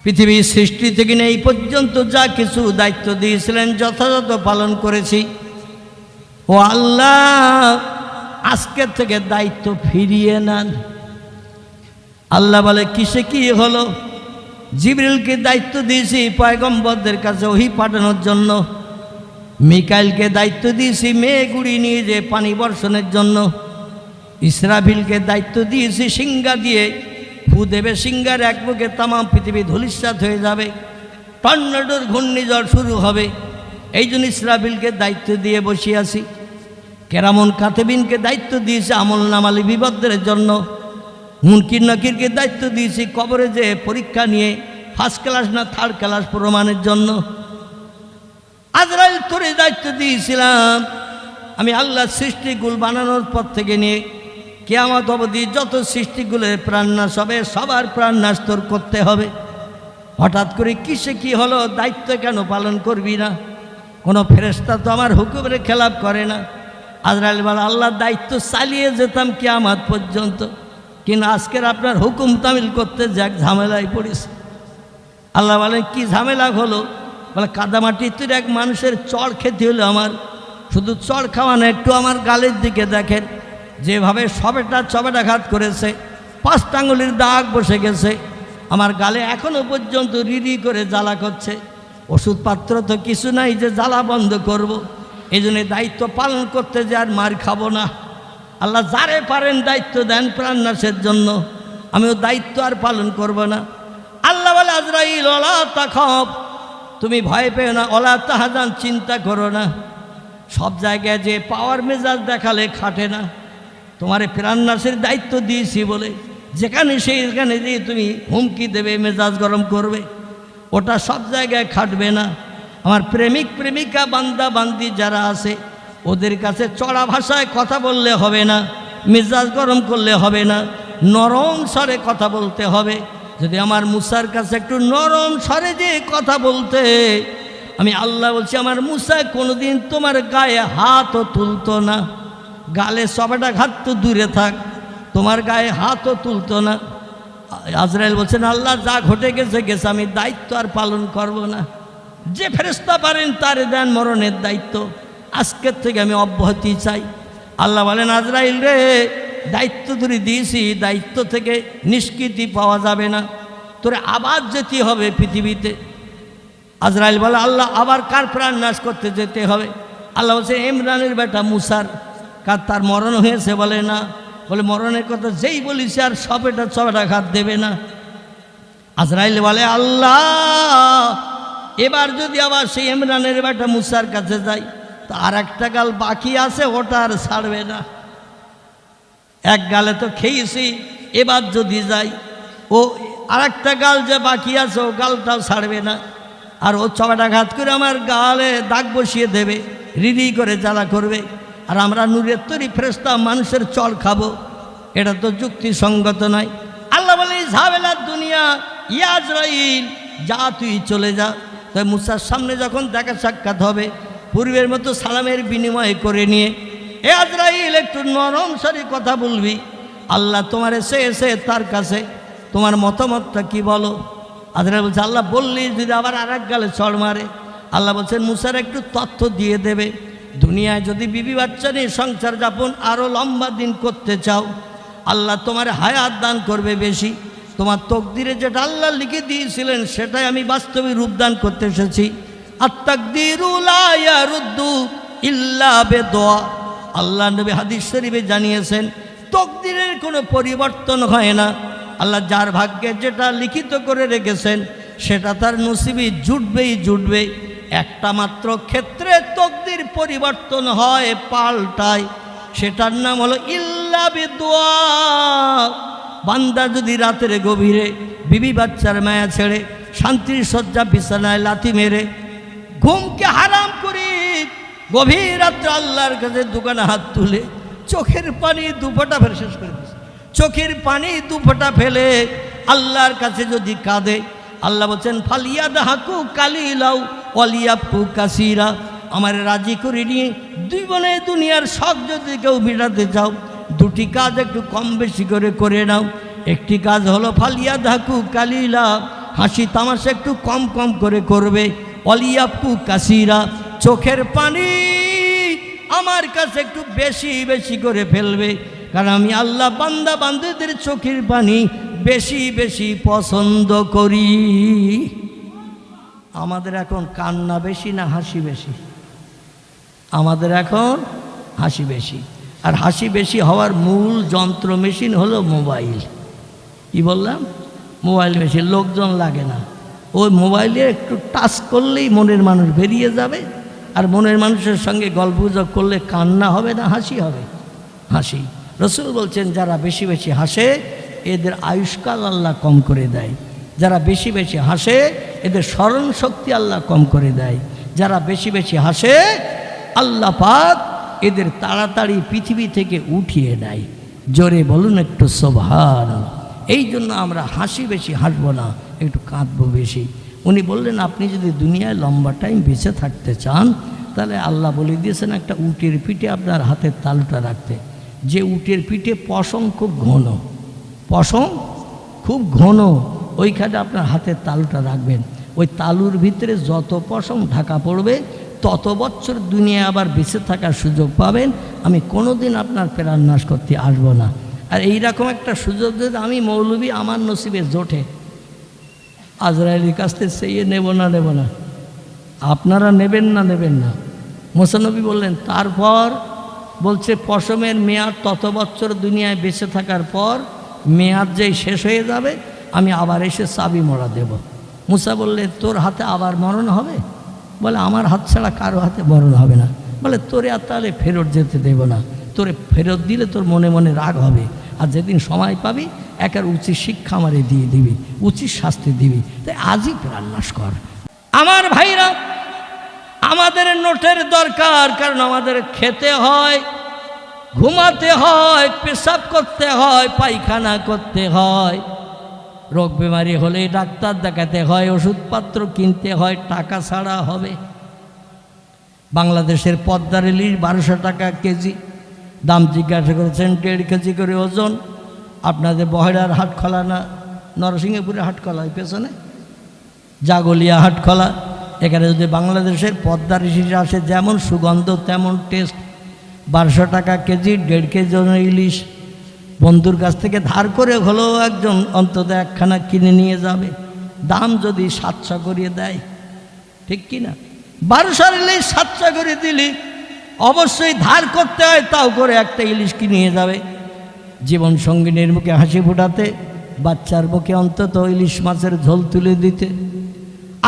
পৃথিবীর সৃষ্টি থেকে এই পর্যন্ত যা কিছু দায়িত্ব দিয়েছিলেন যথাযথ পালন করেছি। ও আল্লাহ, আজকের থেকে দায়িত্ব ফিরিয়ে নেন। আল্লাহ বলে, কিসে কি হলো? জিবরিলকে দায়িত্ব দিয়েছি পয়গম্বরদের কাছে ওহী পাঠানোর জন্য, মিকাইলকে দায়িত্ব দিয়েছি মেঘ উড়িয়ে নিয়ে যে পানি বর্ষণের জন্য, ইসরাফিলকে দায়িত্ব দিয়েছি সিংহা দিয়ে ফু দেবে, সিংহার এক মুখে তাম পৃথিবী ধূলিসাৎ হয়ে যাবে, টর্নেডোর ঘূর্ণিঝড় শুরু হবে। এই জন্য ইসরাফিলকে দায়িত্ব দিয়ে বসে আছি। কেরামন কাতেবিনকে দায়িত্ব দিয়েছি আমল নামা লিপিবদ্ধের জন্য, মুনকির নকিরকে দায়িত্ব দিয়েছি কবরে যে পরীক্ষা নিয়ে ফার্স্ট ক্লাস না থার্ড ক্লাস প্রমাণের জন্য। আজরাইল তোরে দায়িত্ব দিয়েছিলাম আমি আল্লাহ সৃষ্টিগুলো বানানোর পর থেকে নিয়ে কিয়ামত অবধি যত সৃষ্টিগুলোর প্রাণনাশ হবে সবার প্রাণনাশ তোর করতে হবে। হঠাৎ করে কিসে কি হলো? দায়িত্ব কেন পালন করবি না? কোনো ফেরেশতা তো আমার হুকুমের খেলাপ করে না। আজরাইল বলে, আল্লাহ দায়িত্ব চালিয়ে যেতাম কিয়ামত পর্যন্ত, কিন্তু আজকের আপনার হুকুম তামিল করতে যাক ঝামেলায় পড়েছে। আল্লাহ বলেন, কি ঝামেলা হলো? বলে, কাদামাটি তুই এক মানুষের চড় খেতে হলো আমার, শুধু চড় খাওয়া না, একটু আমার গালের দিকে দেখেন, যেভাবে চবেটাঘাত করেছে, 5 আঙ্গুলের দাগ বসে গেছে আমার গালে, এখনো পর্যন্ত রিরি করে জ্বালা করছে। ওষুধপত্র তো কিছু নাই যে জ্বালা বন্ধ করব। এই জন্য দায়িত্ব পালন করতে যে আর মার খাবো না। আল্লাহ যারে পারেন দায়িত্ব দেন প্রাণনাশের জন্য, আমিও দায়িত্ব আর পালন করব না। আল্লাহ বলে, আজরাইল ওলা তাখাফ, তুমি ভয় পেও না, ওলা তাহাজান, চিন্তা করো না। সব জায়গায় যে পাওয়ার মেজাজ দেখালে খাটে না। তোমারে প্রাণনাশের দায়িত্ব দিয়েছি বলে যেখানে সেইখানে দিয়ে তুমি হুমকি দেবে, মেজাজ গরম করবে, ওটা সব জায়গায় খাটবে না। আমার প্রেমিক প্রেমিকা বান্দা বান্দি যারা আছে ওদের কাছে চড়া ভাষায় কথা বললে হবে না, মেজাজ গরম করলে হবে না, নরম স্বরে কথা বলতে হবে। যদি আমার মুসার কাছে একটু নরম স্বরে যে কথা বলতে, আমি আল্লাহ বলছি আমার মুসা কোনোদিন তোমার গায়ে হাতও তুলতো না। গালে চবেটাঘাত তো দূরে থাক, তোমার গায়ে হাতও তুলতো না। আজরাইল বলছেন, আল্লাহ যা ঘটে গেছে গেছে, আমি দায়িত্ব আর পালন করব না। যে ফেরেশতা পারেন তারে দেন মরণের দায়িত্ব, আজকের থেকে আমি অব্যাহতি চাই। আল্লাহ বলেন, আজরাইল রে, দায়িত্ব ধরে দিয়েছি, দায়িত্ব থেকে নিষ্কৃতি পাওয়া যাবে না, তোরে আবার যেতে হবে পৃথিবীতে। আজরাইল বলে, আল্লাহ আবার কার প্রাণ নাশ করতে যেতে হবে? আল্লাহ বলছে, ইমরানের বেটা মুসার, কার তার মরণ হয়েছে? বলে না। বলে, মরণের কথা যেই বলিস আর চবেটাঘাত দেবে না। আজরাইল বলে, আল্লাহ এবার যদি আবার সেই ইমরানের বেটা মুসার কাছে যাই তো আর একটা গাল বাকি আছে, ওটা আর ছাড়বে না। এক গালে তো খেয়েছি, এবার যদি যাই ও আর একটা গাল যে বাকি আছে ও গালটাও ছাড়বে না, আর ও চবেটাঘাত করে আমার গালে দাগ বসিয়ে দেবে, রিরি করে জ্বালা করবে, আর আমরা নূরের তৈরি ফেরেশতা মানুষের চল খাবো। এটা তো যুক্তিসঙ্গত নয়। আল্লাহ বলে, ঝামেলার দুনিয়া, ইয়া আজরাইল যা, তুই চলে যা। তাই মুসার সামনে যখন দেখা সাক্ষাৎ হবে, পূর্বের মতো সালামের বিনিময় করে নিয়ে, এ আজরাইল একটু নরম স্বরে কথা বলবি। আল্লাহ তোমার এসে তার কাছে তোমার মতামতটা কি বলো? আজরাইল বলছে, আল্লাহ বললি যদি আবার আর এক গালে চড় মারে। আল্লাহ বলছেন, মুসার একটু তথ্য দিয়ে দেবে, দুনিয়ায় যদি বিবি বাচ্চা নিয়ে সংসার যাপন আরও লম্বা দিন করতে চাও, আল্লাহ তোমার হায়াত দান করবে বেশি। তোমার তকদিরে যেটা আল্লাহ লিখে দিয়েছিলেন সেটাই আমি বাস্তবে রূপদান করতে এসেছি। আত-তাকদিরু লা ইয়ারুদ্দু ইল্লা বিদুআ, আল্লাহ নবী হাদিস শরীফে জানিয়েছেন, তকদিরের কোনো পরিবর্তন হয় না। আল্লাহ যার ভাগ্যে যেটা লিখিত করে রেখেছেন সেটা তার নসিবে জুটবেই জুটবে। একটা মাত্র ক্ষেত্রে তকদির পরিবর্তন হয়, পাল্টায়, সেটার নাম হলো ইল্লা বিদুআ। বান্দা যদি রাতের গভীরে বিবি বাচ্চার মায়া ছেড়ে শান্তির শয্যা বিছানায় লাথি মেরে ঘুমকে হারাম করি, গভীর রাত্রে আল্লাহর কাছে দোকানে হাত তুলে চোখের পানি দুফোঁটা ফেলে, শেষ করে দিচ্ছে, চোখের পানি দুফোঁটা ফেলে আল্লাহর কাছে যদি কাঁদে, আল্লাহ বলছেন, ফালিয়াদহাকু কালিলাউ ওয়ালিয়াবকু কাসীরা, আমার রাজি করে নিয়ে দুই বনে দুনিয়ার শখ যদি কেউ মেটাতে চাও, দুটি কাজ একটু কম বেশি করে নাও। একটি কাজ হলো ফালিয়াদহাকু কালিলা, হাসি তামাশা একটু কম কম করে করবে। অলিয়াপু কাসিরা, চোখের পানি আমার কাছে একটু বেশি বেশি করে ফেলবে, কারণ আমি আল্লাহ বান্দা বান্দাদের চোখের পানি বেশি বেশি পছন্দ করি। আমাদের এখন কান্না বেশি না হাসি বেশি? আমাদের এখন হাসি বেশি। আর হাসি বেশি হওয়ার মূল যন্ত্র মেশিন হলো মোবাইল। কি বললাম? Mobile machine. লোকজন লাগে না, ওই মোবাইলে একটু টাচ করলেই মনের মানুষ বেরিয়ে যাবে। আর মনের মানুষের সঙ্গে গল্পগুজব করলে কান্না হবে না হাসি হবে? হাসি। রসুল বলছেন যারা বেশি বেশি হাসে এদের আয়ুষ্কাল আল্লাহ কম করে দেয়। যারা বেশি বেশি হাসে এদের স্মরণ শক্তি আল্লাহ কম করে দেয়। যারা বেশি বেশি হাসে আল্লাহ পাক এদের তাড়াতাড়ি পৃথিবী থেকে উঠিয়ে নেয়। জোরে বলুন একটু সুবহানাল্লাহ। এই জন্য আমরা হাসি বেশি হাসবো না, একটু কাঁদবো বেশি। উনি বললেন আপনি যদি দুনিয়ায় লম্বা টাইম বেঁচে থাকতে চান তাহলে আল্লাহ বলে দিয়েছেন একটা উটের পিঠে আপনার হাতের তালুটা রাখতে। যে উটের পিঠে পশম খুব ঘন, পশম খুব ঘন, ওইখানে আপনার হাতের তালুটা রাখবেন। ওই তালুর ভিতরে যত পশম ঢাকা পড়বে তত বছর দুনিয়া আবার বেঁচে থাকার সুযোগ পাবেন। আমি কোনো দিন আপনার প্রাণ নাশ করতে আসবো না। আর এইরকম একটা সুযোগ যদি আমি মৌলবী আমার নসিবে জোটে, আজরাইলের কাছ থেকে চেয়ে নেব না? আপনারা নেবেন না? মুসানবী বললেন তারপর বলছে পশমের মেয়াদ তত বছর দুনিয়ায় বেঁচে থাকার পর মেয়াদ যেই শেষ হয়ে যাবে আমি আবার এসে চাবি মরা দেব। মুসা বললে তোর হাতে আবার মরণ হবে? বলে আমার হাত ছাড়া কারো হাতে মরণ হবে না। বলে তোরে আর তাহলে ফেরত যেতে দেব না, তোরে ফেরত দিলে তোর মনে মনে রাগ হবে। আর যেদিন সময় পাবি একের উচিত শিক্ষা আমারে দিয়ে দিবি, উচিত শাস্তি দিবি। তাই আজই প্রাণ নাশ কর। আমার ভাইরা, আমাদের নোটের দরকার, কারণ আমাদের খেতে হয়, ঘুমাতে হয়, পেশাব করতে হয়, পায়খানা করতে হয়। রোগ বেমারি হলে ডাক্তার দেখাতে হয়, ওষুধপত্র কিনতে হয়, টাকা ছাড়া হবে। বাংলাদেশের পদ্মার ইলিশ 1200 টাকা কেজি, দাম জিজ্ঞাসা করেছেন 1.5 কেজি করে ওজন। আপনাদের বহেড়ার হাটখলা না নরসিংহপুরের হাটখলা, ওই পেছনে জাগলিয়া হাটখলা, এখানে যদি বাংলাদেশের পদ্মার ইলিশ আসে যেমন সুগন্ধ তেমন টেস্ট। 1200 টাকা কেজি, 1.5 কেজি ইলিশ। বন্ধুর কাছ থেকে ধার করে হলেও একজন অন্তত একখানা কিনে নিয়ে যাবে। দাম যদি 700 করিয়ে দেয়, ঠিক কি না? 1200 ইলিশ 700 করে দিলি অবশ্যই ধার করতে হয়, তাও করে একটা ইলিশ কিনে নিয়ে যাবে। জীবন সঙ্গিনীর মুখে হাসি ফোটাতে, বাচ্চার মুখে অন্তত ইলিশ মাছের ঝোল তুলে দিতে।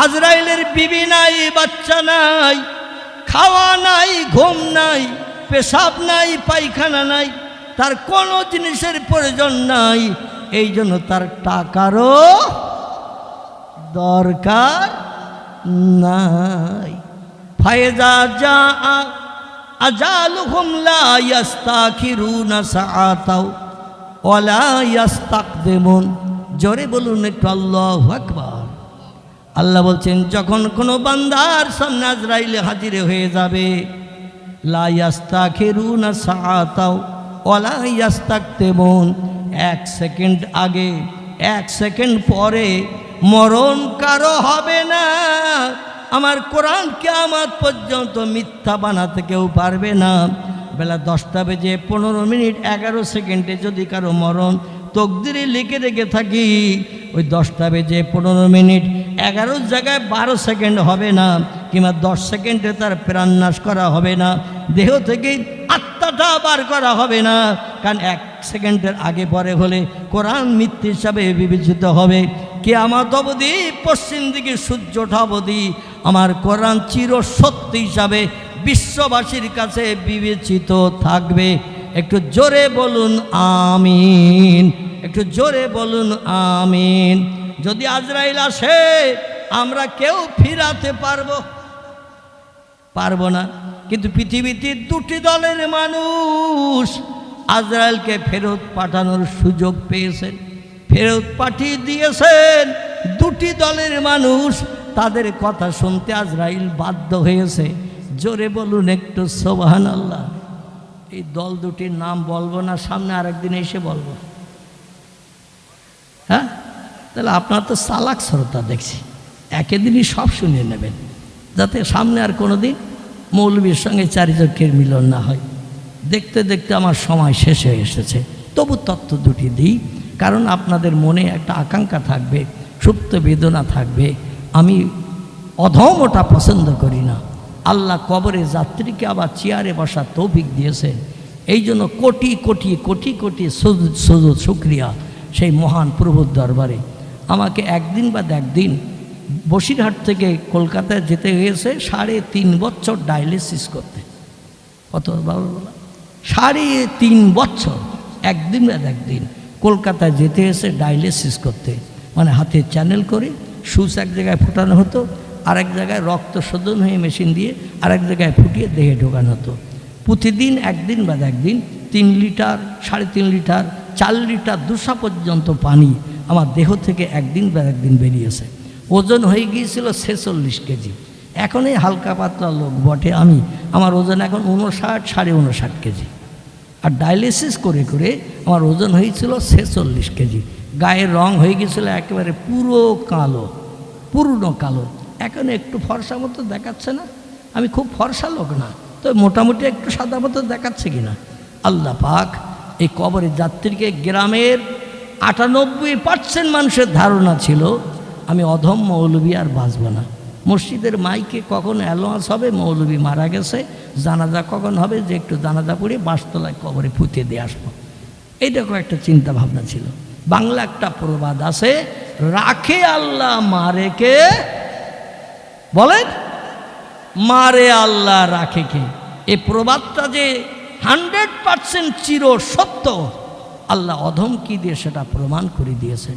আজরাইলের বিবি নাই, বাচ্চা নাই, খাওয়া নাই, ঘুম নাই, পেশাব নাই, পায়খানা নাই, তার কোনো জিনিসের প্রয়োজন নাই। এই জন্য তার টাকারও দরকার নাই। ফায়জা যা আজালুহুম লা ইস্তাখিরুনা সাআতাও ওয়ালা ইস্তাকদিমুন। জোরে বলুন একটু আল্লাহু আকবার। আল্লাহ বলছেন যখন কোনো বান্দার সামনে আজরাইল হাজির হয়ে যাবে, লা ইস্তাখিরুনা সাআতাও ওয়ালা ইস্তাকদিমুন, 1 সেকেন্ড আগে 1 সেকেন্ড পরে মরণ কারো হবে না। আমার কোরআন কিয়ামত পর্যন্ত মিথ্যা বানাতে কেউ পারবে না। বেলা 10টা বেজে 15 মিনিট 11 সেকেন্ডে যদি কারো মরণ তকদিরে লিখে রেখে থাকি, ওই 10টা বেজে 15 মিনিট 11 জায়গায় 12 সেকেন্ড হবে না, কিংবা 10 সেকেন্ডে তার প্রাণ নাশ করা হবে না, দেহ থেকে আত্মাটা বার করা হবে না। কারণ 1 সেকেন্ডের আগে পরে হলে কোরআন মিথ্যা হিসাবে বিবেচিত হবে। কিয়ামত অবধি, পশ্চিম দিকে সূর্য ওঠা অবধি আমার কোরআন চির সত্য হিসাবে বিশ্ববাসীর কাছে বিবেচিত থাকবে। একটু জোরে বলুন আমিন, একটু জোরে বলুন আমিন। যদি আজরাইল আসে আমরা কেউ ফিরাতে পারবো না। কিন্তু পৃথিবীতে 2টি দলের মানুষ আজরাইলকে ফেরত পাঠানোর সুযোগ পেয়েছেন, ফেরত পাঠিয়ে দিয়েছেন। 2টি দলের মানুষ, তাদের কথা শুনতে আজরাইল বাধ্য হয়েছে। জোরে বলুন একটু সুবহানাল্লাহ। এই দল 2টির নাম বলবো না, সামনে আরেকদিন এসে বলবো। হ্যাঁ, তাহলে আপনার তো চালাক শ্রোতা দেখছি, একদিনই সব শুনে নেবেন, যাতে সামনে আর কোনো দিন মৌলবীর সঙ্গে চারিচক্ষের মিলন না হয়। দেখতে দেখতে আমার সময় শেষ হয়ে এসেছে, তবু তত্ত্ব দুটি দিই, কারণ আপনাদের মনে একটা আকাঙ্ক্ষা থাকবে, সুপ্ত বেদনা থাকবে। আমি অধম ওটা পছন্দ করি না। আল্লাহ কবরে যাত্রীকে আবার চেয়ারে বসার তৌফিক দিয়েছেন, এই জন্য কোটি কোটি কোটি কোটি সুজুদ শুকরিয়া সেই মহান প্রভুর দরবারে। আমাকে একদিন বাদ একদিন বসিরহাট থেকে কলকাতায় যেতে হয়েছে 3.5 বছর ডায়ালিসিস করতে। কত বাবা বলা, 3.5 বছর একদিন বাদ একদিন কলকাতায় যেতে হয়েছে ডায়ালিসিস করতে। মানে হাতে চ্যানেল করে সুচ এক জায়গায় ফোটানো হতো, আরেক জায়গায় রক্ত শোধন হয়ে মেশিন দিয়ে আরেক জায়গায় ফুটিয়ে দেহে ঢোকানো হতো। প্রতিদিন একদিন বাদ একদিন 3 লিটার, 3.5 লিটার, 4 লিটার 200 পর্যন্ত পানি আমার দেহ থেকে একদিন বাদ একদিন বেরিয়েছে। ওজন হয়ে গিয়েছিল 46 কেজি। এখন এই হালকা পাতলা লোক বটে আমি, আমার ওজন এখন 59, 59.5 কেজি। আর ডায়ালিসিস করে করে আমার ওজন হয়েছিল 46 কেজি। গায়ের রং হয়ে গিয়েছিল একেবারে পুরো কালো, পুরনো কালো। এখন একটু ফর্সা মতো দেখাচ্ছে না, আমি খুব ফর্সা লোক না, তো মোটামুটি একটু সাদা মতো দেখাচ্ছে কিনা। আল্লাহ পাক এই কবরে যাত্রীকে, গ্রামের 98% মানুষের ধারণা ছিল আমি অধম মৌলবী আর বাঁচব না। মসজিদের মাইকে কখন অ্যালাউন্স হবে মৌলবী মারা গেছে, জানাজা কখন হবে যে একটু জানাজা পড়ে বাসতলায় কবরে পুঁতে দিয়ে আসবো, এইরকম একটা চিন্তা ভাবনা ছিল। বাংলা একটা প্রবাদ আছে, রাখে আল্লাহ মারে কে, বলেন মারে আল্লাহ রাখে কে। এই প্রবাদটা যে 100% চির সত্য, আল্লাহ অধম কি দিয়ে সেটা প্রমাণ করে দিয়েছে।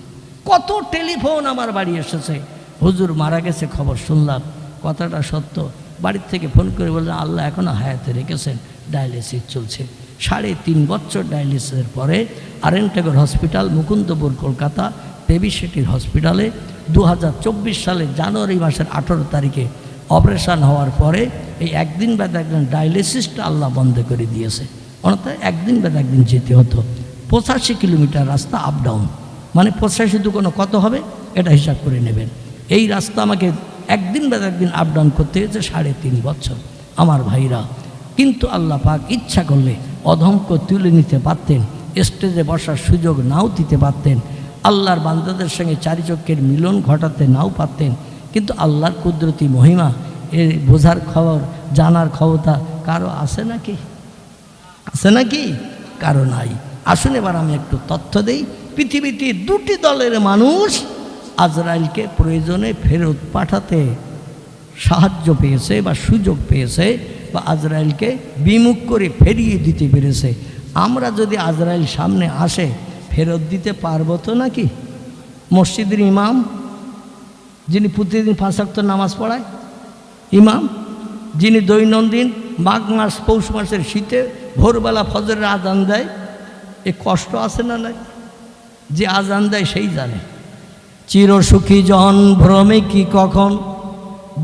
কত টেলিফোন আমার বাড়ি এসেছে, হুজুর মারা গেছে খবর শুনলাম, কথাটা সত্য। বাড়ির থেকে ফোন করে বললেন আল্লাহ এখনও হায়াতে রেখেছেন, ডায়ালিসিস চলছে। 3.5 বছর ডায়ালিসিসের পরে R Tagore hospital, Mukundapur, Kolkata, baby সিটির হসপিটালে 2024 সালের জানুয়ারি মাসের 18 তারিখে অপারেশান হওয়ার পরে এই একদিন বাদ একদিন ডায়ালিসিসটা আল্লাহ বন্ধ করে দিয়েছে। অর্থাৎ একদিন বাদ একদিন যেতে হতো। 85 কিলোমিটার রাস্তা আপ ডাউন, মানে 85 দুগুণ কত হবে এটা হিসাব করে নেবেন। এই রাস্তা আমাকে একদিন বাদ একদিন আপ ডাউন করতে হয়েছে 3.5 বছর আমার ভাইরা। কিন্তু আল্লাহ পাক ইচ্ছা করলে অধমকে তুলে নিতে পারতেন, স্টেজে বসার সুযোগ নাও দিতে পারতেন, আল্লাহর বান্দাদের সঙ্গে চারিচক্ষের মিলন ঘটাতে নাও পারতেন। কিন্তু আল্লাহর কুদরতি মহিমা এর বোঝার খবর, জানার ক্ষমতা কারো আছে নাকি? আছে নাকি? কারো নাই। আসুন এবার আমি একটু তথ্য দেই। পৃথিবীতে 2টি দলের মানুষ আজরাইলকে প্রয়োজনে ফেরত পাঠাতে সাহায্য পেয়েছে বা সুযোগ পেয়েছে, বা আজরাইলকে বিমুখ করে ফেরিয়ে দিতে পেরেছে। আমরা যদি আজরাইল সামনে আসে ফেরত দিতে পারবো তো নাকি? মসজিদের ইমাম, যিনি প্রতিদিন 5 ওয়াক্ত নামাজ পড়ায়, ইমাম যিনি দৈনন্দিন মাঘ মাস পৌষ মাসের শীতে ভোরবেলা ফজরের আজান দেয়, এ কষ্ট আছে না নাই? যে আজান দেয় সেই জানে। চিরসুখী জন ভ্রমে কি কখন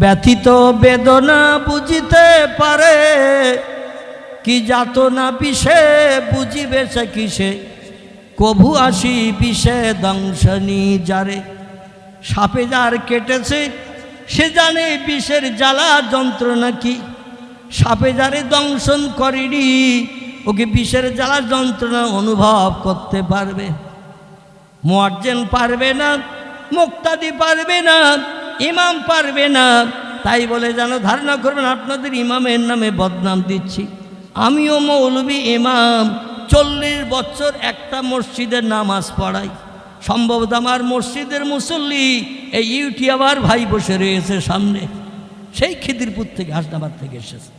ব্যথিত বেদনা বুঝিতে পারে, কি যাতনা বিষে বুঝিবে সে কিসে, কভু আসি বিষে দংশনী যারে। সাপে যার কেটেছে সে জানে বিষের জ্বালা যন্ত্রণা কি, সাপে যারে দংশন করেনি ওকে বিষের জ্বালা যন্ত্রণা অনুভব করতে পারবে। মুয়াজ্জিন পারবে না, মুক্তাদি পারবে না, ইমাম পারবে না। তাই বলে যেন ধারণা করবেন আপনাদের ইমামের নামে বদনাম দিচ্ছি। আমিও মৌলবী ইমাম, 40 বছর একটা মসজিদের নামাজ পড়াই। সম্ভবত আমার মসজিদের মুসল্লি এই ইউটিউবার ভাই বসে রয়েছে সামনে, সেই খিদিরপুর থেকে, হাসনাবাদ থেকে এসেছে।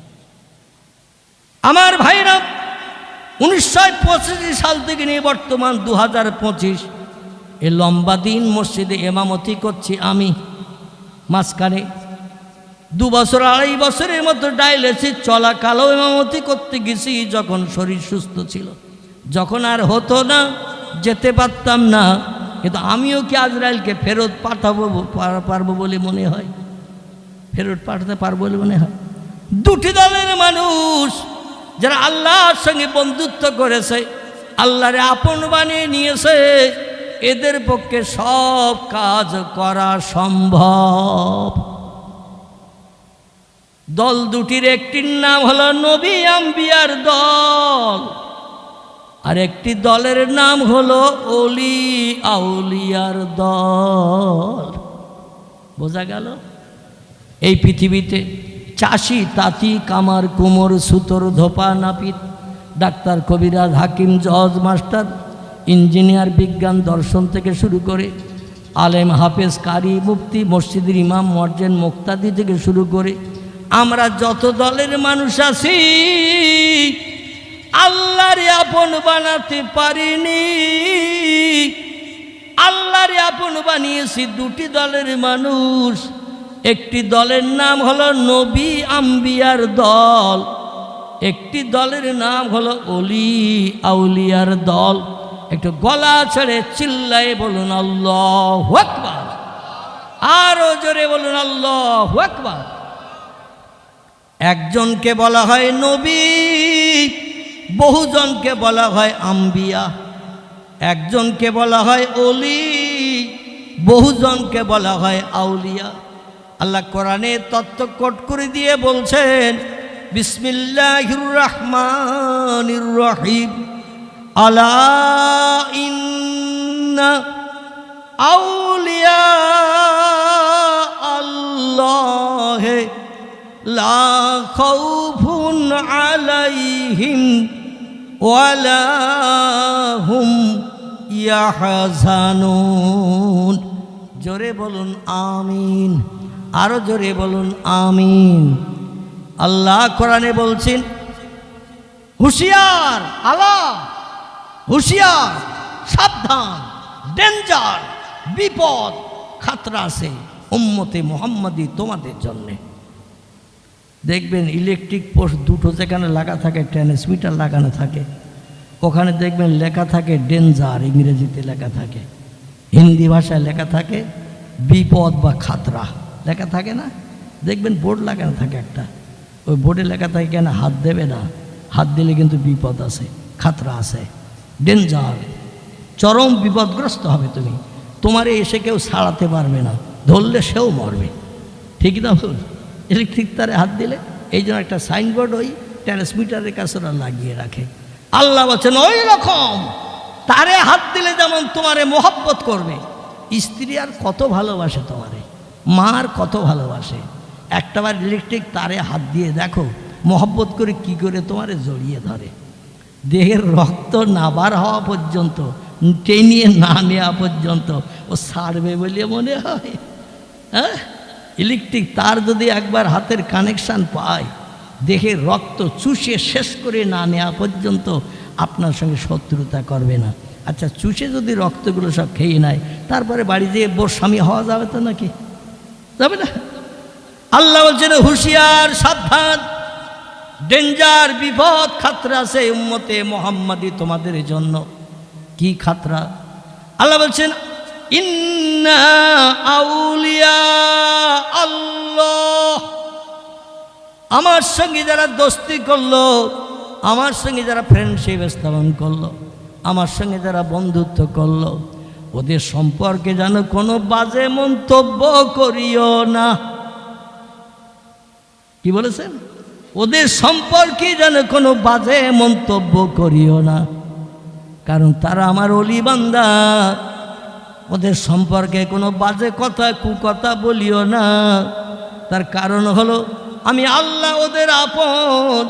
আমার ভাইরা 1985 সাল থেকে নিয়ে বর্তমান 2025 এ লম্বা দিন মসজিদে ইমামতি করছি আমি। মাঝখানে 2 বছর 2.5 বছরের মতো ডায়ালিসিস চলাকালেও ইমামতি করতে গেছি, যখন শরীর সুস্থ ছিল, যখন আর হতো না, যেতে পারতাম না। কিন্তু আমিও কি আজরাইলকে ফেরত পারবো বলে মনে হয়? ফেরত পাঠাতে পারবো বলে মনে হয়? 2টি দলের মানুষ যারা আল্লাহর সঙ্গে বন্ধুত্ব করেছে, আল্লাহরে আপন বানিয়ে নিয়েছে, এদের পক্ষে সব কাজ করা সম্ভব। দল দুটির একটির নাম হলো নবী আম্বিয়ার দল, আর একটি দলের নাম হলো অলি আউলিয়ার দল। বোঝা গেল? এই পৃথিবীতে চাষি, তাঁতি, কামার, কুমোর, সুতোর, ধোপা, নাপিত, ডাক্তার, কবিরাজ, হাকিম, জজ, মাস্টার, ইঞ্জিনিয়ার, বিজ্ঞান, দর্শন থেকে শুরু করে আলেম, হাফেজ, কারি, মুফতি, মসজিদের ইমাম, মুয়াজ্জিন, মুক্তাদি থেকে শুরু করে আমরা যত দলের মানুষ আছি আল্লাহর আপন বানাতে পারিনি। আল্লাহর আপন বানিয়েছি দুটি দলের মানুষ। একটি দলের নাম হলো নবী আম্বিয়ার দল, একটি দলের নাম হলো অলি আউলিয়ার দল। একটু গলা ছেড়ে চিল্লায়ে বলুন আল্লাহু আকবার, আরো জোরে বলুন আল্লাহু আকবার। একজনকে বলা হয় নবী, বহুজনকে বলা হয় আম্বিয়া। একজনকে বলা হয় অলি, বহুজনকে বলা হয় আউলিয়া। আল্লাহ কোরআনে তত্ত্ব কোট করে দিয়ে বলছেন, বিসমিল্লাহির রহমানির রহিম, আলা ইন্না আউলিয়া আল্লাহ লা খাউফুন আলাইহিম ওয়ালা হুম ইয়াহজানুন। জোরে বলুন আমিন, আরো জোরে বলুন আমিন। আল্লাহ কোরআনে বলছেন, হুঁশিয়ার, আলা হুঁশিয়ার, সাবধান, ডেঞ্জার, বিপদ, খাতরা আছে উম্মতে মুহাম্মাদি তোমাদের জন্যে। দেখবেন ইলেকট্রিক পোস্ট দুটো যেখানে লাগা থাকে, ট্রান্সমিটার লাগানো থাকে, ওখানে দেখবেন লেখা থাকে ডেঞ্জার, ইংরেজিতে লেখা থাকে, হিন্দি ভাষায় লেখা থাকে বিপদ বা খাতরা লেখা থাকে না? দেখবেন বোর্ড লাগানো থাকে একটা, ওই বোর্ডে লেখা থাকে কেন হাত দেবে না, হাত দিলে কিন্তু বিপদ আছে, খাতরা আছে, ডেঞ্জার, চরম বিপদগ্রস্ত হবে তুমি, তোমারে এসে কেউ ছাড়াতে পারবে না, ধরলে সেও মরবে। ঠিক না ভুল? ইলেকট্রিক তারে হাত দিলে এই জন্য একটা সাইনবোর্ড ওই ট্রান্সমিটারের কাছে ওরা লাগিয়ে রাখে। আল্লাহ বলছেন ওই রকম তারে হাত দিলে যেমন তোমারে মোহব্বত করবে, স্ত্রী আর কত ভালোবাসে তোমারে, মা আর কত ভালোবাসে, একটাবার ইলেকট্রিক তারে হাত দিয়ে দেখো মোহব্বত করে কি করে তোমারে জড়িয়ে ধরে, দেহের রক্ত না বার হওয়া পর্যন্ত, টেনিয়ে না নেওয়া পর্যন্ত ও ছাড়বে বলে মনে হয়। হ্যাঁ, ইলেকট্রিক তার যদি একবার হাতের কানেকশান পায়, দেহের রক্ত চুষে শেষ করে না নেওয়া পর্যন্ত আপনার সঙ্গে শত্রুতা করবে না। আচ্ছা, চুষে যদি রক্তগুলো সব খেয়ে নেয়, তারপরে বাড়ি যেয়ে বোর স্বামী হওয়া যাবে তো নাকি? যাবে না? আল্লাহ বলছেন হুঁশিয়ার, সাবধান, ডেঞ্জার, বিপদ, খাতরা আছে উম্মতে মুহাম্মাদি তোমাদের জন্য। কি খাতরা? আল্লাহ বলছেন ইন্না আউলিয়া আল্লাহ, আমার সঙ্গে যারা দোস্তি করলো, আমার সঙ্গে যারা ফ্রেন্ডশিপ স্থাপন করলো, আমার সঙ্গে যারা বন্ধুত্ব করলো, ওদের সম্পর্কে যেন কোনো বাজে মন্তব্য করিও না। কি বলেছেন? ওদের সম্পর্কে যেন কোনো বাজে মন্তব্য করিও না, কারণ তারা আমার ওলি বান্দা। ওদের সম্পর্কে কোনো বাজে কথা, কুকথা বলিও না। তার কারণ হলো আমি আল্লাহ ওদের আপন,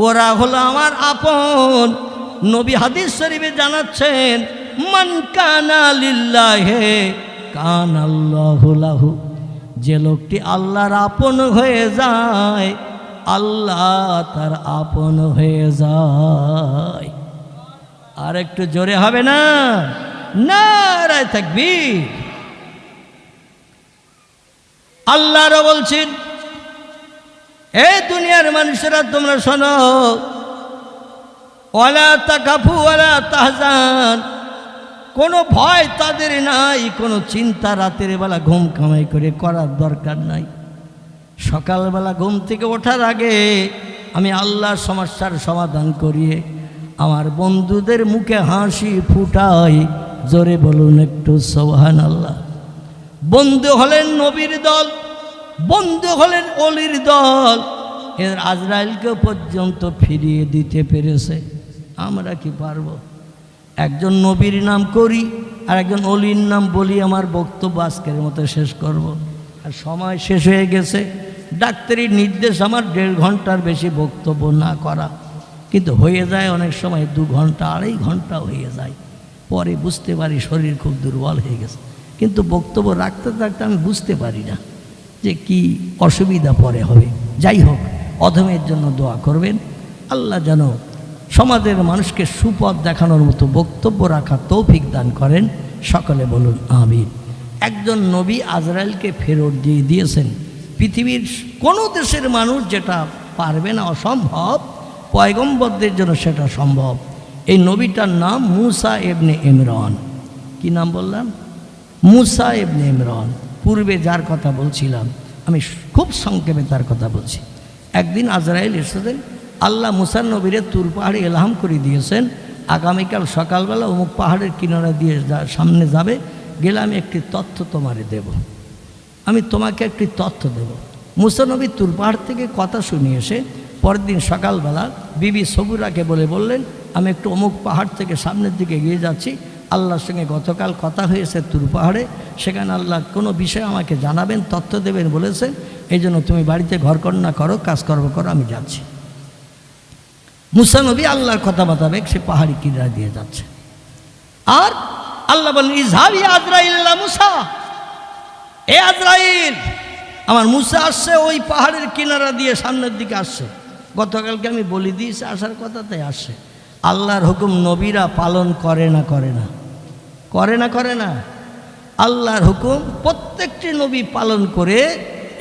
ওরা হলো আমার আপন। নবী হাদিস শরীফে জানাচ্ছেন, মান কানা লিল্লাহি কানাল্লাহু লাহু, যে লোকটি আল্লাহর আপন হয়ে যায়, আল্লাহ তার আপন হয়ে যায়। আর একটু জোরে হবে না? নারায়ে তাকবীর। আল্লাহও বলছেন, এ দুনিয়ার মানুষেরা তোমরা শোনো, ওয়ালা তাকাফু ওয়ালা তাহজান, কোনো ভয় তাদের নাই, কোনো চিন্তা রাতের বেলা ঘুম কামাই করে করার দরকার নাই। সকালবেলা ঘুম থেকে ওঠার আগে আমি আল্লাহর সমস্যার সমাধান করিয়ে আমার বন্ধুদের মুখে হাসি ফুটাই, জোরে বলুন একটু সুবহানাল্লাহ। বন্ধু হলেন নবীর দল, বন্ধু হলেন অলির দল, এর আজরাইলকে পর্যন্ত ফিরিয়ে দিতে পেরেছে। আমরা কি পারবো? একজন নবীর নাম করি আর একজন অলির নাম বলি। আমার বক্তব্য আজকের মতো শেষ করব, আর সময় শেষ হয়ে গেছে। ডাক্তারির নির্দেশ আমার 1.5 ঘন্টার বেশি বক্তব্য না করা, কিন্তু হয়ে যায় অনেক সময় 2 ঘন্টা 2.5 ঘন্টা হয়ে যায়। পরে বুঝতে পারি শরীর খুব দুর্বল হয়ে গেছে, কিন্তু বক্তব্য রাখতে থাকতে আমি বুঝতে পারি না যে কি অসুবিধা পরে হবে। যাই হোক, অধমের জন্য দোয়া করবেন, আল্লাহ যেন সমাজের মানুষকে সুপথ দেখানোর মতো বক্তব্য রাখার তৌফিক দান করেন। সকলে বলুন আমিন। একজন নবী আজরাইলকে ফেরত দিয়ে দিয়েছেন। পৃথিবীর কোনো দেশের মানুষ যেটা পারবে না, অসম্ভব, পয়গম্বরদের জন্য সেটা সম্ভব। এই নবীটার নাম মুসা ইবনে ইমরান। কি নাম বললাম? মুসা ইবনে ইমরান। পূর্বে যার কথা বলছিলাম আমি খুব সংক্ষেপে তার কথা বলছি। একদিন আজরাইল এসেছেন, আল্লাহ মুসার নবীরে তুর পাহাড়ে এলহাম করে দিয়েছেন, আগামীকাল সকালবেলা অমুক পাহাড়ের কিনারা দিয়ে সামনে যাবে, গেলে আমি একটি তথ্য তোমারে দেব, আমি তোমাকে একটি তথ্য দেব। মুসা নবী তুর পাহাড় থেকে কথা শুনে এসে পরের দিন সকালবেলা বিবি সবুরাকে বললেন, আমি একটু অমুক পাহাড় থেকে সামনের দিকে এগিয়ে যাচ্ছি, আল্লাহর সঙ্গে গতকাল কথা হয়েছে তুর পাহাড়ে, সেখানে আল্লাহ কোনো বিষয় আমাকে জানাবেন, তথ্য দেবেন বলেছেন, এই জন্য তুমি বাড়িতে ঘরকন্যা করো, কাজকর্ম করো, আমি যাচ্ছি। মুসা নবী আল্লাহর কথা মোতাবেক সে পাহাড়ি কিনারা দিয়ে যাচ্ছে, আর আল্লাহ বলেন, ইযহাবি আজরাইল ইলা মুসা, এ আজরাইল, আমার মুসা আসছে, ওই পাহাড়ের কিনারা দিয়ে সামনের দিকে আসছে। গতকালকে আমি বলে দিয়েছি আসার কথা, তাই আসছে। আল্লাহর হুকুম নবীরা পালন করে না? করে না? করে না? করে না? আল্লাহর হুকুম প্রত্যেকটি নবী পালন করে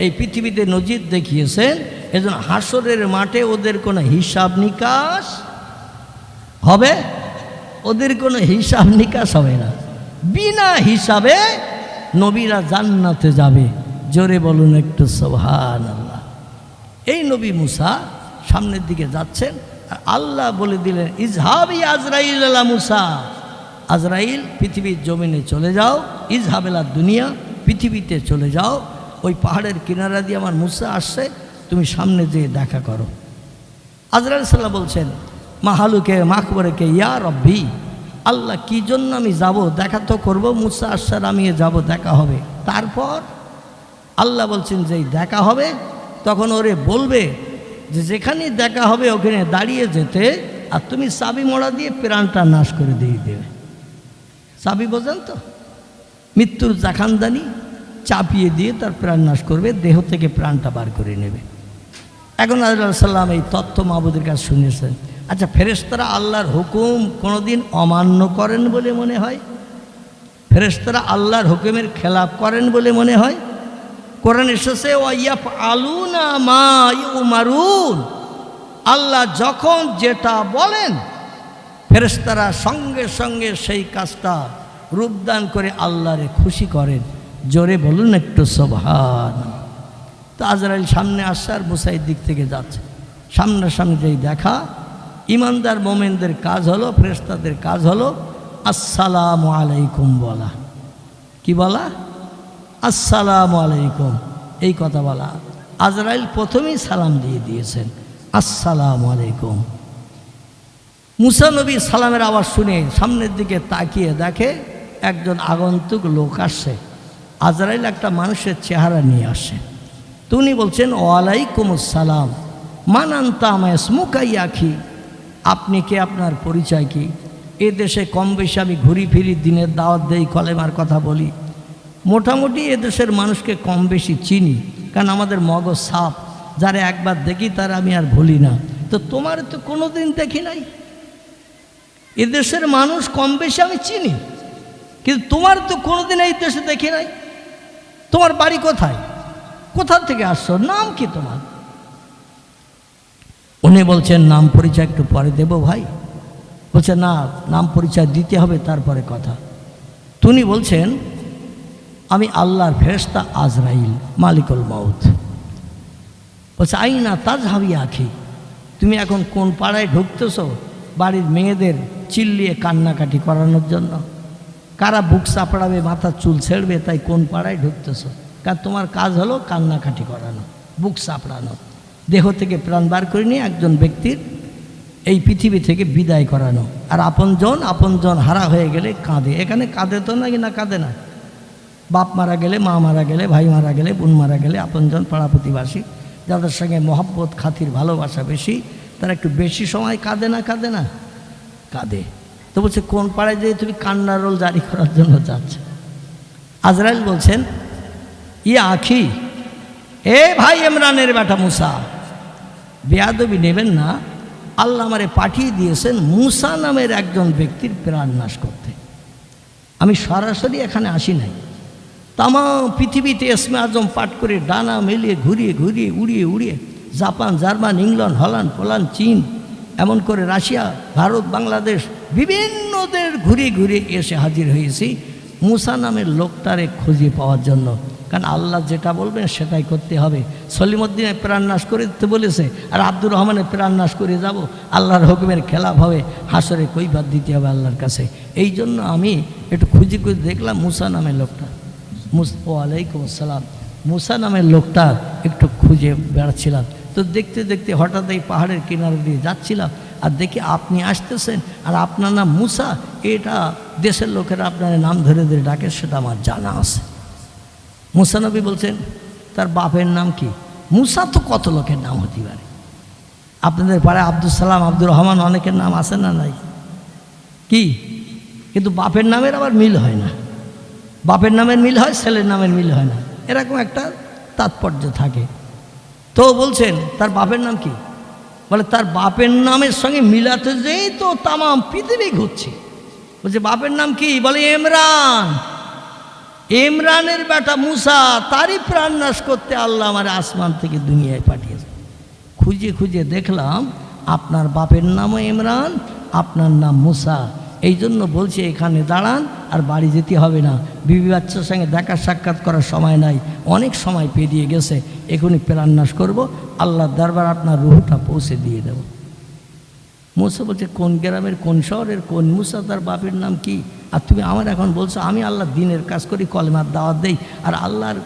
এই পৃথিবীতে নজির দেখিয়েছেন। এজন্য হাসরের মাঠে ওদের কোনো হিসাব নিকাশ হবে? ওদের কোনো হিসাব নিকাশ হবে না। বিনা হিসাবে নবীরা জান্নাতে যাবে। জোরে বলুন একটু সুবহানাল্লাহ। এই নবী মুসা সামনের দিকে যাচ্ছেন, আর আল্লাহ বলে দিলেন, ইযহাবি আজরাইল ইলা মুসা, আজরাইল পৃথিবীর জমিনে চলে যাও, ইযহাব ইলা দুনিয়া, পৃথিবীতে চলে যাও, ওই পাহাড়ের কিনারা দিয়ে আমার মুসা আসছে, তুমি সামনে যেয়ে দেখা করো। আজরাইল সাল্লাল্লাহু বলছেন, মাহালুকে মাকবরকে, ইয়া রব্বি, আল্লাহ কি জন্য আমি যাব, দেখা তো করব, মুসা আসছে, আমি যাব, দেখা হবে। তারপর আল্লাহ বলছেন যে দেখা হবে, তখন ওরে বলবে যে যেখানে দেখা হবে ওখানে দাঁড়িয়ে যেতে, আর তুমি চাবি মোড়া দিয়ে প্রাণটা নাশ করে দিয়ে দেবে। চাবি বোঝেন তো? মৃত্যুর জাখানদানি চাপিয়ে দিয়ে তার প্রাণ নাশ করবে, দেহ থেকে প্রাণটা বার করে নেবে। এখন আল্লাহ সাল্লাম এই তথ্য মাহবুদের কাছে শুনেছেন। আচ্ছা, ফেরেশতারা আল্লাহর হুকুম কোনোদিন অমান্য করেন বলে মনে হয়? ফেরেশতারা আল্লাহর হুকুমের খেলাপ করেন বলে মনে হয়? কোরআন এসেছে, ওয়াইয়াফআলুনা মা ইউমারুন, আল্লাহ যখন যেটা বলেন ফেরেশতারা সঙ্গে সঙ্গে সেই কাজটা রূপদান করে আল্লাহরে খুশি করেন। জোরে বলুন একটু সুবহানাল্লাহ। তো আজরাইল সামনে আসছে আর মুসাইর দিক থেকে যাচ্ছে, সামনাসামনি যেই দেখা, ইমানদার মোমেনদের কাজ হলো, ফেরেশতাদের কাজ হলো আসসালামু আলাইকুম বলা। কি বলা? আসসালামু আলাইকুম, এই কথা বলা। আজরাইল প্রথমেই সালাম দিয়ে দিয়েছেন, আসসালামু আলাইকুম। মুসা নবী সালামের আওয়াজ শুনে সামনের দিকে তাকিয়ে দেখে একজন আগন্তুক লোক আসছে। আজরাইল একটা মানুষের চেহারা নিয়ে আসে। তিনি বলছেন, ওয়ালাইকুম আসসালাম, মান আনতা মা ইসমুকা ইয়া আখি, আপনি কে, আপনার পরিচয় কি? এ দেশে কম বেশি আমি ঘুরি ফিরি, দিনের দাওয়াত দেই, কলেমার কথা বলি, মোটামুটি এদেশের মানুষকে কম বেশি চিনি, কারণ আমাদের মগজ সাপ, যারা একবার দেখি তারা আমি আর ভুলি না। তো তোমার তো কোনো দিন দেখি নাই, এদেশের মানুষ কম বেশি আমি চিনি, কিন্তু তোমার তো কোনোদিন এই দেশে দেখি নাই। তোমার বাড়ি কোথায়, কোথা থেকে আসছো, নাম কি তোমার? উনি বলছেন, নাম পরিচয় একটু পরে দেব ভাই। বলছে, না, নাম পরিচয় দিতে হবে, তারপরে কথা। তিনি বলছেন, আমি আল্লাহর ফেরেশতা আজরাইল, মালিকুল মউত। বলছে, আইনা তাজহাবি আখি, তুমি এখন কোন পাড়ায় ঢুকতেছো? বাড়ির মেয়েদের চিল্লিয়ে কান্নাকাটি করানোর জন্য? কারা বুক চাপড়াবে, মাথার চুল ছেড়বে, তাই কোন পাড়ায় ঢুকতেছ? কারণ তোমার কাজ হলো কান্নাকাটি করানো, বুক চাপড়ানো, দেহ থেকে প্রাণ বার করে নিয়ে একজন ব্যক্তির এই পৃথিবী থেকে বিদায় করানো। আর আপনজন হারা হয়ে গেলে কাঁদে। এখানে কাঁদে তো নাকি না কাঁদে না? বাপ মারা গেলে, মা মারা গেলে, ভাই মারা গেলে, বোন মারা গেলে, আপনজন পাড়া প্রতিবাসী যাদের সঙ্গে মহব্বত খাতির ভালোবাসা বেশি, তারা একটু বেশি সময় কাঁদে না কাঁদে না? কাঁদে। তো বলছে কোন পাড়ায় যেয়ে তুমি কান্নার রোল জারি করার জন্য যাচ্ছ? আজরাইল বলছেন, ইয়া আখি, এ ভাই ইমরানের বেটা মুসা, বেয়াদবি নেবেন না। আল্লাহ আমারে পাঠিয়ে দিয়েছেন মুসা নামের একজন ব্যক্তির প্রাণ নাশ করতে। আমি সরাসরি এখানে আসি নাই। তাম পৃথিবীতে ইসমে আজম পাঠ করে ডানা মেলিয়ে ঘুরিয়ে ঘুরিয়ে উড়িয়ে উড়িয়ে Japan, German, England, Holland, Poland, চীন, এমন করে রাশিয়া, ভারত, বাংলাদেশ, বিভিন্ন দেশ ঘুরিয়ে ঘুরিয়ে এসে হাজির হয়েছি মুসা নামের লোকটারে খুঁজে পাওয়ার জন্য। কারণ আল্লাহ যেটা বলবেন সেটাই করতে হবে। সলিমুদ্দিনের প্রাণ নাশ করে দিতে বলেছে, আর আব্দুর রহমানের প্রাণ নাশ করে যাব, আল্লাহর হুকুমের খেলাফ হবে, হাসরে কৈফিয়ত দিতে হবে আল্লাহর কাছে। এই জন্য আমি একটু খুঁজে খুঁজে দেখলাম মুসা নামের লোকটা। ওয়ালাইকুম আসসালাম। মুসা নামের লোকটা একটু খুঁজে বেড়াচ্ছিলাম। তো দেখতে দেখতে হঠাৎ এই পাহাড়ের কিনারে দিয়ে যাচ্ছিলাম, আর দেখি আপনি আসতেছেন, আর আপনার নাম মুসা। এটা দেশের লোকেরা আপনার নাম ধরে ধরে ডাকে, সেটা আমার জানা আছে। মুসা নবী বলছেন তার বাপের নাম কি? মুসা তো কত লোকের নাম হতে পারে। আপনাদের পাড়ায় আব্দুল সালাম, আব্দুর রহমান, অনেকের নাম আছে না নাই? কি কিন্তু বাপের নামের আবার মিল হয় না। বাপের নামের মিল হয়, ছেলের নামের মিল হয় না, এরকম একটা তাৎপর্য থাকে। তো বলছেন তার বাপের নাম কি? বলে তার বাপের নামের সঙ্গে মিলাতে যেই তো তামাম পৃথিবী ঘুরছে। বলছে বাপের নাম কি? বলে ইমরান। ইমরানের বেটা মুসা, তারই প্রাণ নাশ করতে আল্লাহ আমার আসমান থেকে দুনিয়ায় পাঠিয়েছে। খুঁজে খুঁজে দেখলাম আপনার বাপের নামও ইমরান, আপনার নাম মুসা। এই জন্য বলছে এখানে দাঁড়ান, আর বাড়ি যেতে হবে না। বিবি বাচ্চার সঙ্গে দেখা সাক্ষাৎ করার সময় নাই, অনেক সময় পেরিয়ে গেছে। এখনই প্রাণ নাশ করবো, আল্লাহর দরবার আপনার রুহটা পৌঁছে দিয়ে দেব। মুসা বলছে কোন গ্রামের, কোন শহরের, কোন মুসা, তার বাপের নাম কি? আর তুমি আমার এখন বলছো আমি আল্লাহ দিনের কাজ করি, কলেমার দাওয়াত দেই, আর আল্লাহর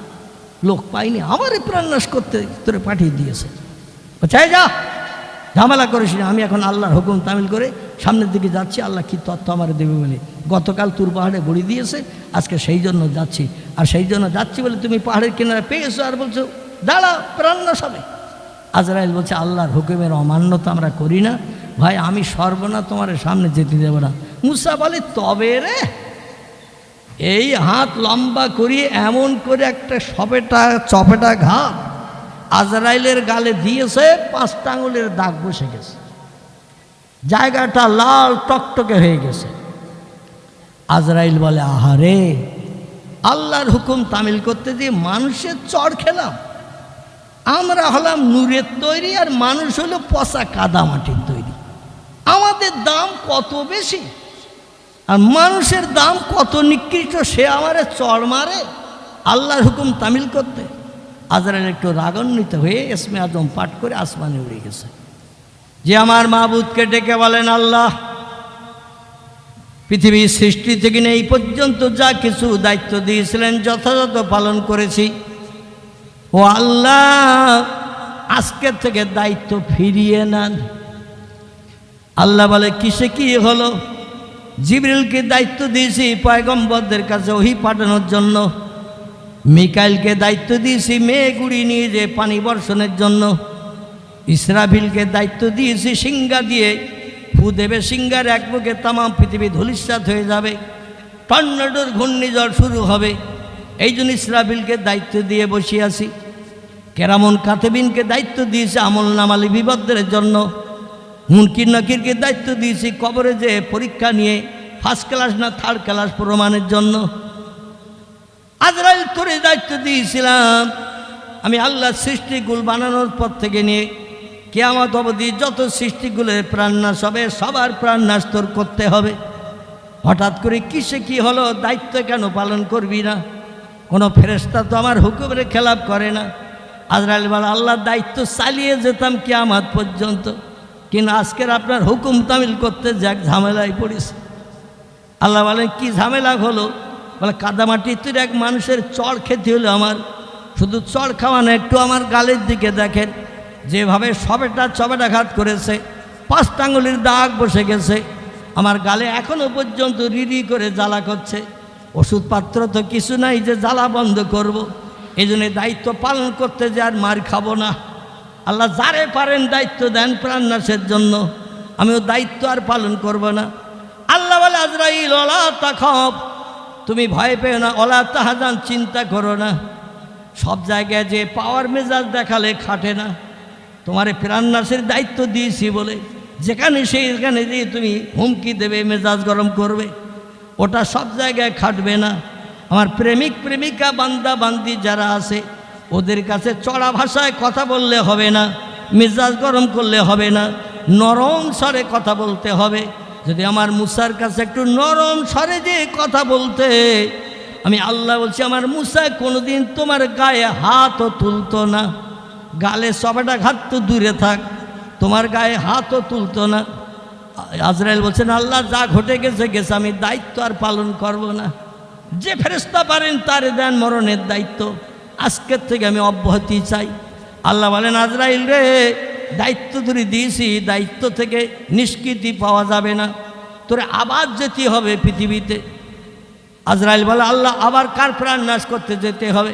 লোক পাইনি, আমারই প্রাণ নাশ করতে তোরে পাঠিয়ে দিয়েছে। চাই যা, ঝামেলা করিস না। আমি এখন আল্লাহর হুকুম তামিল করে সামনের দিকে যাচ্ছি, আল্লাহ কি তথ্য আমার দেবে বলে। গতকাল তুর পাহাড়ে বড়ি দিয়েছে, আজকে সেই জন্য যাচ্ছি। আর সেই জন্য যাচ্ছি বলে তুমি পাহাড়ের কিনারে পেয়েছো, আর বলছো দাঁড়া, প্রাণ নাশ হবে। আজরাইল বলছে আল্লাহর হুকুমের অমান্যতা আমরা করি না ভাই, আমি সর্বনা তোমার সামনে যেতে দেব না। মুসা বলে তবে রে, এই হাত লম্বা করিয়ে এমন করে একটা চপেটা ঘাত আজরাইলের গালে দিয়েছে, 5টা আঙুলের দাগ বসে গেছে, জায়গাটা লাল টকটকে হয়ে গেছে। আজরাইল বলে আহারে, আল্লাহর হুকুম তামিল করতে দিয়ে মানুষের চড় খেলাম। আমরা হলাম নূরের তৈরি, আর মানুষ হলো পচা কাদা মাটির তৈরি। আমাদের দাম কত বেশি, আর মানুষের দাম কত নিকৃষ্ট, সে আমারে চড় মারে আল্লাহর হুকুম তামিল করতে। আজরাইল একটু রাগান্বিত হয়ে ইসমে আজম পাঠ করে আসমানে উড়ে গেছে। যে আমার মাবুদকে ডেকে বলেন আল্লাহ, পৃথিবীর সৃষ্টি থেকে এই পর্যন্ত যা কিছু দায়িত্ব দিয়েছিলেন যথাযথ পালন করেছি। ও আল্লাহ, আজকের থেকে দায়িত্ব ফিরিয়ে নেন। আল্লাহ বলে কিসে কি হলো? জিবরিলকে দায়িত্ব দিয়েছি পয়গম্বরদের কাছে ওহী পাঠানোর জন্য, মিকাইলকে দায়িত্ব দিয়েছি মেঘ উড়িয়ে নিয়ে যে পানি বর্ষণের জন্য, ইসরাফিলকে দায়িত্ব দিয়েছি সিংহা দিয়ে ফু দেবে, সিংহার এক মুখে তামাম পৃথিবী ধূলিসাৎ হয়ে যাবে, টর্নেডোর ঘূর্ণিঝড় শুরু হবে। এই জন্য ইসরাফিলকে দায়িত্ব দিয়ে বসিয়ে আছি। কেরামন কাতেবিনকে দায়িত্ব দিয়েছি আমল নামা লিপিবদ্ধের জন্য, মুনকির নাকিরকে দায়িত্ব দিয়েছি কবরে যে পরীক্ষা নিয়ে ফার্স্ট ক্লাস না থার্ড ক্লাস প্রমাণের জন্য। আজরাইল তোরে দায়িত্ব দিয়েছিলাম আমি আল্লাহ সৃষ্টিগুল বানানোর পর থেকে নিয়ে কিয়ামত অবধি যত সৃষ্টিগুলোর প্রাণ নাশ হবে সবার প্রাণ নাশ তোর করতে হবে। হঠাৎ করে কিসে কি হলো? দায়িত্ব কেন পালন করবি না? কোনো ফেরেশতা তো আমার হুকুমের খেলাপ করে না। আজরাইল বলে আল্লাহর দায়িত্ব চালিয়ে যেতাম কিয়ামত পর্যন্ত, কিন্তু আজকের আপনার হুকুম তামিল করতে যাক ঝামেলায় পড়েছে। আল্লাহ বলেন কি ঝামেলা হলো? বলে কাদামাটি তুই এক মানুষের চড় খেতে হলো আমার, শুধু চড় খাওয়া না, একটু আমার গালের দিকে দেখেন, যেভাবে চবেটাঘাত করেছে, 5 আঙ্গুলের দাগ বসে গেছে আমার গালে, এখনো পর্যন্ত রিরি করে জ্বালা করছে। ওষুধপত্র তো কিছু নাই যে জ্বালা বন্ধ করব। এই জন্য দায়িত্ব পালন করতে যে আর মার খাবো না। আল্লাহ যারে পারেন দায়িত্ব দেন প্রাণনাশের জন্য, আমিও দায়িত্ব আর পালন করব না। আল্লাহ বলে আজরাইল ওলা তাখাফ, তুমি ভয় পেও না, ওলা তাহজান, চিন্তা করো না। সব জায়গায় যে পাওয়ার মেজাজ দেখালে খাটে না, তোমারে প্রাণনাশের দায়িত্ব দিয়েছি বলে যেখানে সেইখানে দিয়ে তুমি হুমকি দেবে, মেজাজ গরম করবে, ওটা সব জায়গায় খাটবে না। আমার প্রেমিক প্রেমিকা বান্দা বান্দি যারা আছে ওদের কাছে চড়া ভাষায় কথা বললে হবে না, মেজাজ গরম করলে হবে না, নরম স্বরে কথা বলতে হবে। যদি আমার মুসার কাছে একটু নরম স্বরে যে কথা বলতে, আমি আল্লাহ বলছি আমার মুসা কোনোদিন তোমার গায়ে হাতও তুলতো না, গালে চবেটাঘাত তো দূরে থাক, তোমার গায়ে হাতও তুলতো না। আজরাইল বলছেন আল্লাহ যা ঘটে গেছে গেছে, আমি দায়িত্ব আর পালন করব না। যে ফেরেশতা পারেন তারে দেন মরণের দায়িত্ব, আজকের থেকে আমি অব্যাহতি চাই। আল্লাহ বলেন আজরাইল রে, দায়িত্ব ধরে দিয়েছি, দায়িত্ব থেকে নিষ্কৃতি পাওয়া যাবে না, তোরে আবার যেতে হবে পৃথিবীতে। আজরাইল বলে আল্লাহ আবার কার প্রাণ নাশ করতে যেতে হবে?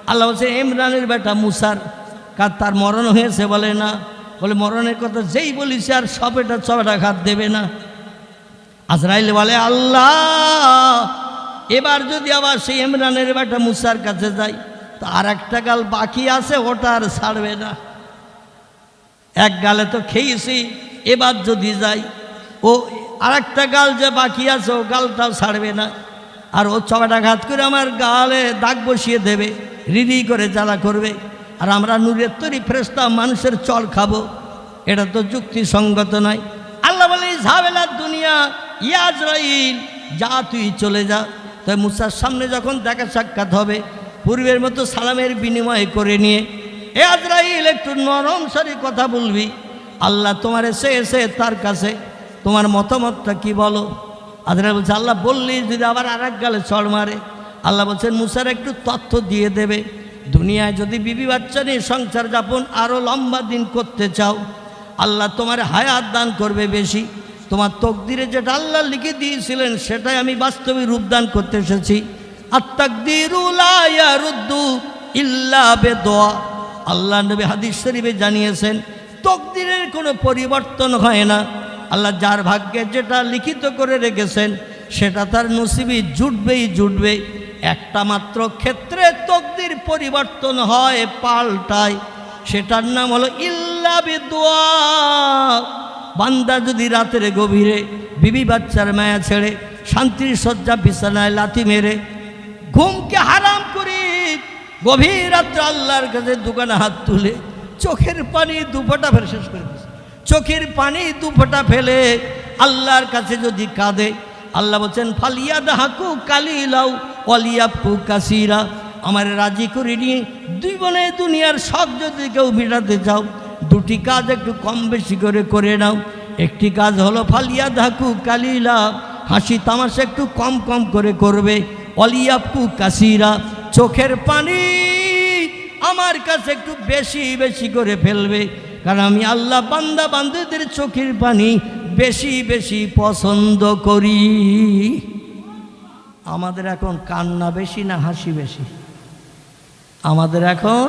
আল্লাহ বলছে ইমরানের বেটা মুসার, কার তার মরণ হয়েছে? বলে না। বলে মরণের কথা যেই বলিস আর চবেটাঘাত দেবে না। আজরাইল বলে আল্লাহ এবার যদি আবার সেই ইমরানের বেটা মুসার কাছে যাই, তো আর একটা গাল বাকি আছে, ওটা আর ছাড়বে না। এক গালে তো খেয়েছি, এবার যদি যাই ও আর একটা গাল যে বাকি আছে ও গালটাও ছাড়বে না, আর ও চবেটাঘাত করে আমার গালে দাগ বসিয়ে দেবে, রিরি করে জ্বালা করবে, আর আমরা নূরের তৈরি ফেরেশতা মানুষের চল খাবো, এটা তো যুক্তিসঙ্গত নয়। আল্লাহ বলে ঝামেলার দুনিয়া, ইয়া আজরাইল যা তুই চলে যা। তাই মুসার সামনে যখন দেখা সাক্ষাৎ হবে, পূর্বের মতো সালামের বিনিময় করে নিয়ে, এ আজরাইল একটু নরম স্বরে কথা বলবি, আল্লাহ তোমার এসে তার কাছে তোমার মতামতটা কি বলো। আজরাইল বলছে আল্লাহ বললি যদি আবার আর এক গালে চড় মারে। আল্লাহ বলছেন মুসার একটু তথ্য দিয়ে দেবে, দুনিয়ায় যদি বিবি বাচ্চা নিয়ে সংসার যাপন আরও লম্বা দিন করতে চাও, আল্লাহ তোমার হায়াত দান করবে বেশি। তোমার তকদিরে যেটা আল্লাহ লিখে দিয়েছিলেন সেটাই আমি বাস্তবে রূপদান করতে এসেছি। আত-তাকদিরু লা ইয়ারুদ্দু ইল্লা বিদুআ, আল্লাহ নবী হাদিস শরীফে জানিয়েছেন তকদিরের কোনো পরিবর্তন হয় না। আল্লাহ যার ভাগ্যে যেটা লিখিত করে রেখেছেন সেটা তার নসিবে জুটবে। একটা মাত্র ক্ষেত্রে তকদির পরিবর্তন হয়, পাল্টায়, সেটার নাম হলো ইল্লা বিদুআ। বান্দা যদি রাতের গভীরে বিবি বাচ্চার মায়া ছেড়ে শান্তির শয্যা বিছানায় লাথি মেরে ঘুমকে হারাম করে গভীর রাত্রে আল্লাহর কাছে দোকানে হাত তুলে চোখের পানি দুফোঁটা ফেলে শেষ করে দিচ্ছে, চোখের পানি দুফোঁটা ফেলে আল্লাহর কাছে যদি কাঁদে, আল্লাহ বলছেন ফালিয়াদহাকু কালিলাউ ওয়ালিয়াবকু কাসীরা, আমার রাজি করে নিয়ে দুনিয়ার সব যদি কেউ মেটাতে চাও, দুটি কাজ একটু কম বেশি করে নাও। একটি কাজ হলো ফালিয়াদহাকু কালিলা, হাসি তামাশা একটু কম করে করবে, ওয়ালিয়াবকু কাসীরা, চোখের পানি আমার কাছে একটু বেশি করে ফেলবে, কারণ আমি আল্লাহ বান্দা বান্দীদের চোখের পানি বেশি পছন্দ করি। আমাদের এখন কান্না বেশি না হাসি বেশি? আমাদের এখন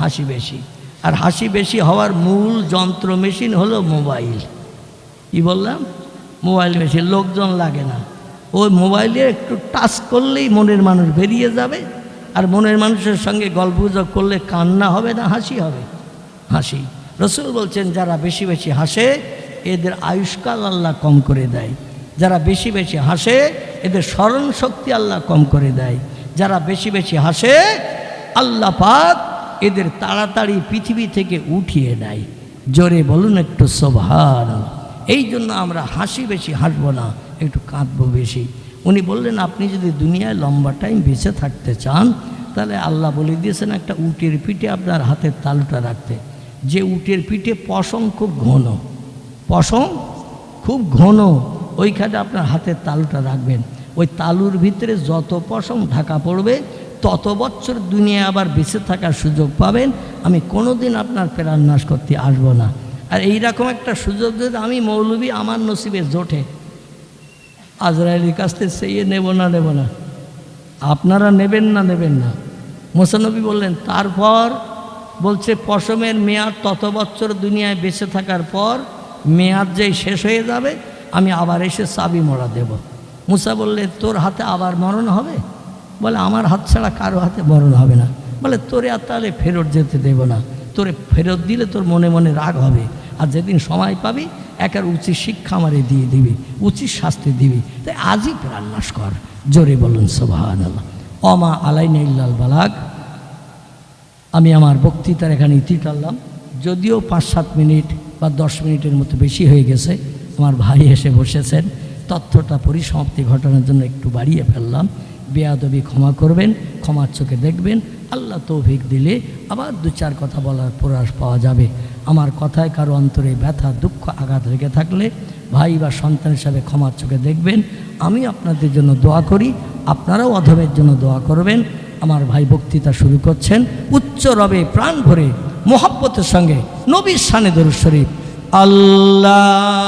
হাসি বেশি, আর হাসি বেশি হওয়ার মূল যন্ত্র মেশিন হলো মোবাইল। কি বললাম? মোবাইল মেশিন, লোকজন লাগে না, ওই মোবাইলে একটু টাচ করলেই মনের মানুষ বেরিয়ে যাবে, আর মনের মানুষের সঙ্গে গল্পগুজব করলে কান্না হবে না হাসি হবে? হাসি। রসুল বলছেন যারা বেশি হাসে এদের আয়ুষ্কাল আল্লাহ কম করে দেয়, যারা বেশি হাসে এদের স্মরণ শক্তি আল্লাহ কম করে দেয়, যারা বেশি হাসে আল্লাহ পাক এদের তাড়াতাড়ি পৃথিবী থেকে উঠিয়ে নেয়। জোরে বলুন একটু সুবহানাল্লাহ। এই জন্য আমরা বেশি হাসবো না, একটু কাঁদবো বেশি। উনি বললেন আপনি যদি দুনিয়ায় লম্বা টাইম বেঁচে থাকতে চান, তাহলে আল্লাহ বলে দিয়েছেন একটা উটের পিঠে আপনার হাতের তালুটা রাখতে, যে উটের পিঠে পশম খুব ঘন, ওইখানে আপনার হাতের তালুটা রাখবেন। ওই তালুর ভিতরে যত পশম ঢাকা পড়বে তত বছর দুনিয়া আবার বেঁচে থাকার সুযোগ পাবেন। আমি কোনো দিন আপনার প্রাণ নাশ করতে আসবো না। আর এইরকম একটা সুযোগ যদি আমি মৌলবী আমার নসিবে জোটে, আজরাইলের কাছ থেকে চেয়ে নেব না? আপনারা নেবেন না? মুসা নবী বললেন, তারপর বলছে পশমের মেয়াদ তত বছর দুনিয়ায় বেঁচে থাকার পর মেয়াদ যেই শেষ হয়ে যাবে আমি আবার এসে চাবি মোড়া দেব। মুসা বললেন, তোর হাতে আবার মরণ হবে? বলে, আমার হাত ছাড়া কারো হাতে মরণ হবে না। বলে, তোরে আর তাহলে ফেরত যেতে দেব না। তোরে ফেরত দিলে তোর মনে মনে রাগ হবে, আর যেদিন সময় পাবি একার উচিত শিক্ষা আমারে দিয়ে দিবি, উচিত শাস্তি দিবি। তাই আজই প্রাণ নাশ কর। জোরে বলুন সুবহানাল্লাহ। অমা আলাইনা ইল্লাল বালাগ। আমি আমার বক্তৃতার এখানে ইতি টানলাম, যদিও 5-7 মিনিট বা 10 মিনিটের মতো বেশি হয়ে গেছে। আমার ভাই এসে বসেছেন, তথ্যটা পরিসমাপ্তি ঘটানোর জন্য একটু বাড়িয়ে ফেললাম। বেয়াদবি ক্ষমা করবেন, ক্ষমার চোখে দেখবেন। আল্লাহ তৌফিক দিলে আবার 2-4 কথা বলার প্রয়াস পাওয়া যাবে। আমার কথায় কারো অন্তরে ব্যথা, দুঃখ, আঘাত লেগে থাকলে ভাই বা সন্তান হিসাবে ক্ষমার চোখে দেখবেন। আমি আপনাদের জন্য দোয়া করি, আপনারাও অধমের জন্য দোয়া করবেন। আমার ভাই বক্তৃতা শুরু করছেন, উচ্চ রবে প্রাণ ভরে মোহাব্বতের সঙ্গে নবীর শানে দরুদ শরীফ। আল্লাহুম্মা